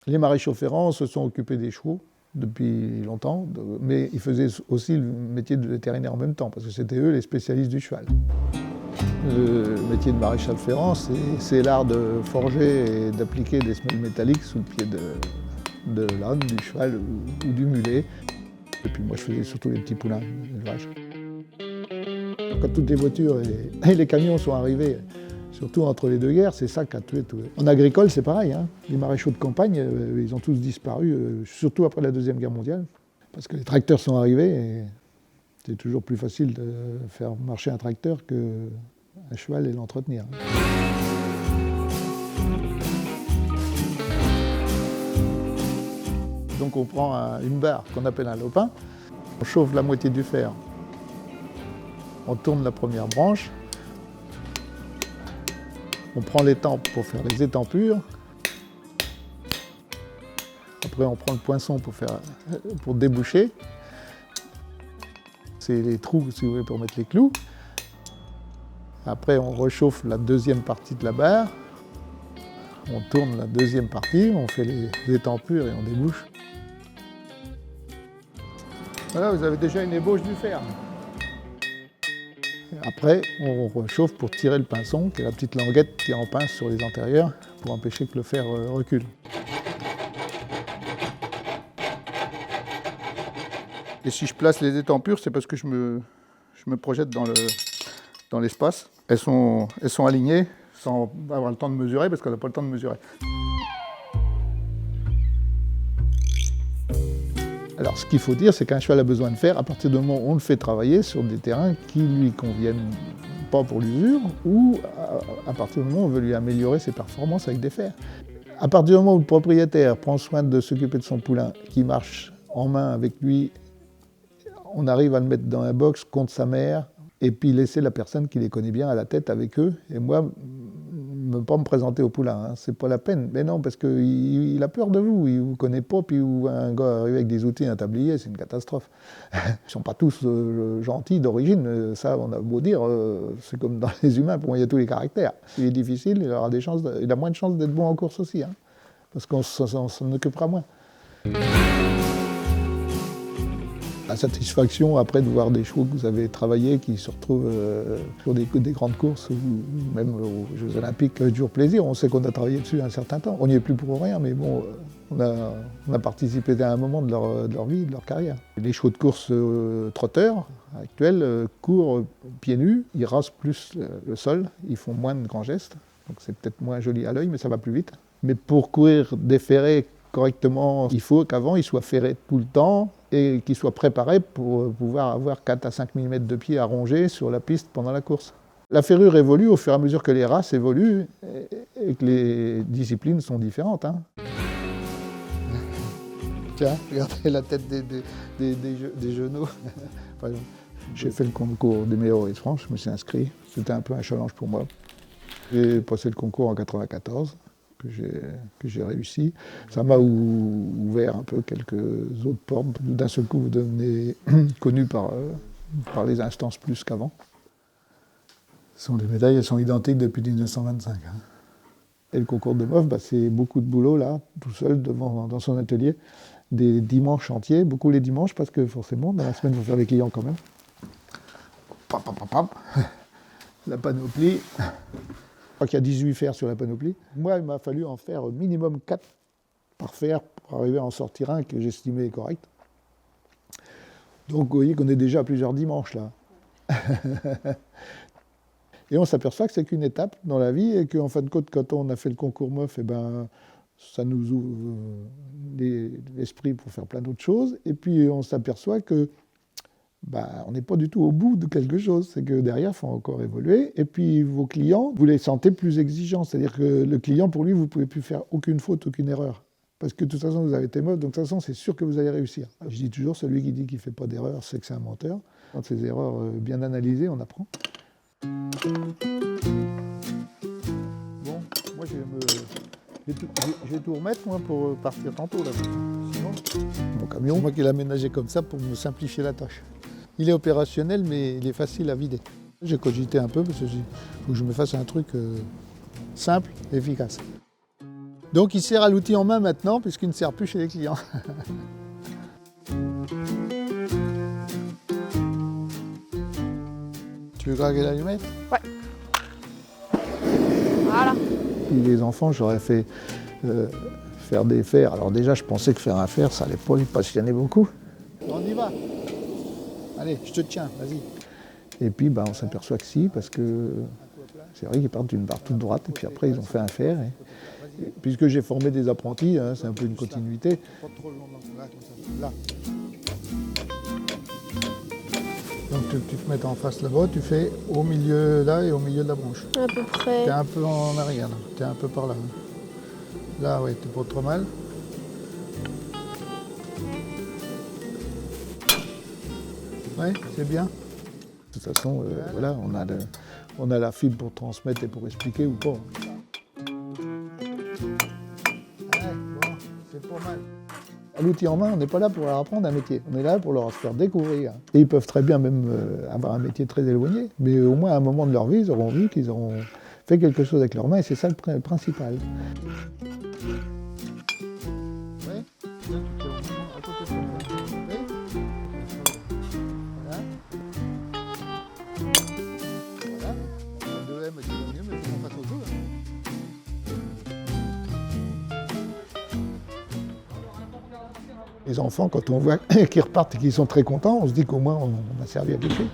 Les maréchaux ferrants se sont occupés des chevaux depuis longtemps, mais ils faisaient aussi le métier de vétérinaire en même temps, parce que c'était eux les spécialistes du cheval. Le métier de maréchal ferrant, c'est l'art de forger et d'appliquer des semelles métalliques sous le pied de l'âne, du cheval ou du mulet. Et puis moi je faisais surtout les petits poulains d'élevage. Quand toutes les voitures et les camions sont arrivés, surtout entre les deux guerres, c'est ça qui a tué tout. En agricole, c'est pareil, hein. Les maréchaux de campagne, ils ont tous disparu, surtout après la Deuxième Guerre mondiale, parce que les tracteurs sont arrivés et c'est toujours plus facile de faire marcher un tracteur qu'un cheval et l'entretenir. Donc on prend une barre qu'on appelle un lopin, on chauffe la moitié du fer, on tourne la première branche, on prend l'étampe pour faire les étampures. Après, on prend le poinçon pour déboucher. C'est les trous, si vous voulez, pour mettre les clous. Après, on réchauffe la deuxième partie de la barre. On tourne la deuxième partie, on fait les étampures et on débouche. Voilà, vous avez déjà une ébauche du fer. Après, on réchauffe pour tirer le pinçon, qui est la petite languette qui en pince sur les antérieurs pour empêcher que le fer recule. Et si je place les étampures, c'est parce que je me projette dans l'espace. Elles sont alignées sans avoir le temps de mesurer, parce qu'on n'a pas le temps de mesurer. Alors, ce qu'il faut dire, c'est qu'un cheval a besoin de fer à partir du moment où on le fait travailler sur des terrains qui lui conviennent pas pour l'usure, ou à partir du moment où on veut lui améliorer ses performances avec des fers. À partir du moment où le propriétaire prend soin de s'occuper de son poulain, qui marche en main avec lui, on arrive à le mettre dans un box contre sa mère, et puis laisser la personne qui les connaît bien à la tête avec eux. Et moi, ne pas me présenter au poulain, hein, c'est pas la peine. Mais non, parce qu'il a peur de vous, il vous connaît pas, puis un gars arrive avec des outils, un tablier, c'est une catastrophe. Ils sont pas tous gentils d'origine, ça on a beau dire, c'est comme dans les humains, pour moi il y a tous les caractères. S'il est difficile, il a moins de chances d'être bon en course aussi, hein, parce qu'on s'en occupera moins. La satisfaction après de voir des chevaux que vous avez travaillés qui se retrouvent sur des grandes courses ou même aux Jeux Olympiques, ça fait toujours plaisir. On sait qu'on a travaillé dessus un certain temps. On n'y est plus pour rien, mais bon, on a participé à un moment de leur vie, de leur carrière. Les chevaux de course trotteurs actuels courent pieds nus, ils rasent plus le sol, ils font moins de grands gestes, donc c'est peut-être moins joli à l'œil, mais ça va plus vite. Mais pour courir déferré correctement, il faut qu'avant il soit ferré tout le temps et qu'il soit préparé pour pouvoir avoir 4 à 5 mm de pied à ronger sur la piste pendant la course. La ferrure évolue au fur et à mesure que les races évoluent et que les disciplines sont différentes, hein. Tiens, regardez la tête des genoux. J'ai fait le concours des meilleurs de France, je me suis inscrit. C'était un peu un challenge pour moi. J'ai passé le concours en 1994. Que j'ai réussi. Ça m'a ouvert un peu quelques autres portes. D'un seul coup, vous devenez connu par les instances plus qu'avant. Les médailles, elles sont identiques depuis 1925. Hein. Et le concours de MOF, c'est beaucoup de boulot, là, tout seul, dans son atelier. Des dimanches entiers, beaucoup les dimanches, parce que forcément, dans la semaine, il faut faire les clients quand même. Pam, pam, pam, pam. La panoplie. Je crois qu'il y a 18 fers sur la panoplie. Moi, il m'a fallu en faire au minimum 4 par fer pour arriver à en sortir un que j'estimais correct. Donc vous voyez qu'on est déjà à plusieurs dimanches là. Et on s'aperçoit que c'est qu'une étape dans la vie et qu'en fin de compte, quand on a fait le concours MOF, ça nous ouvre l'esprit pour faire plein d'autres choses. Et puis on s'aperçoit que on n'est pas du tout au bout de quelque chose, c'est que derrière, il faut encore évoluer. Et puis vos clients, vous les sentez plus exigeants, c'est-à-dire que le client, pour lui, vous ne pouvez plus faire aucune faute, aucune erreur. Parce que de toute façon, vous avez été MOF, donc de toute façon, c'est sûr que vous allez réussir. Je dis toujours, celui qui dit qu'il ne fait pas d'erreur, c'est que c'est un menteur. Quand ces erreurs bien analysées, on apprend. Bon, moi je vais tout remettre moi, pour partir tantôt là. Sinon, mon camion, c'est moi qui l'ai aménagé comme ça pour me simplifier la tâche. Il est opérationnel, mais il est facile à vider. J'ai cogité un peu parce qu'il faut que je me fasse un truc simple et efficace. Donc il sert à l'outil en main maintenant, puisqu'il ne sert plus chez les clients. Tu veux craquer l'allumette? Ouais. Voilà. Puis les enfants, j'aurais fait faire des fers. Alors déjà, je pensais que faire un fer, ça allait pas les passionner beaucoup. On y va. Allez, je te tiens, vas-y. Et puis, on s'aperçoit que si, parce que c'est vrai qu'ils partent d'une barre toute droite, et puis après, ils ont fait un fer. Et puisque j'ai formé des apprentis, hein, c'est un peu une continuité. Là. Donc tu te mets en face là-bas, tu fais au milieu là et au milieu de la branche. À peu près. T'es un peu en arrière, là. T'es un peu par là. Là, ouais, t'es pas trop mal. Ouais, c'est bien. De toute façon, voilà, on a la fibre pour transmettre et pour expliquer ou pas. Ouais, bon, c'est pas mal. L'outil en main, on n'est pas là pour leur apprendre un métier, on est là pour leur faire découvrir. Et ils peuvent très bien même avoir un métier très éloigné, mais au moins à un moment de leur vie, ils auront vu qu'ils auront fait quelque chose avec leurs mains, et c'est ça le principal. Ouais, là, tu fais au moment à côté de ton main. Ouais. Voilà. Voilà. Le 2M, c'est mieux, mais il faut qu'on fasse autre chose. Les enfants, quand on voit qu'ils repartent et qu'ils sont très contents, on se dit qu'au moins on a servi à quelque chose.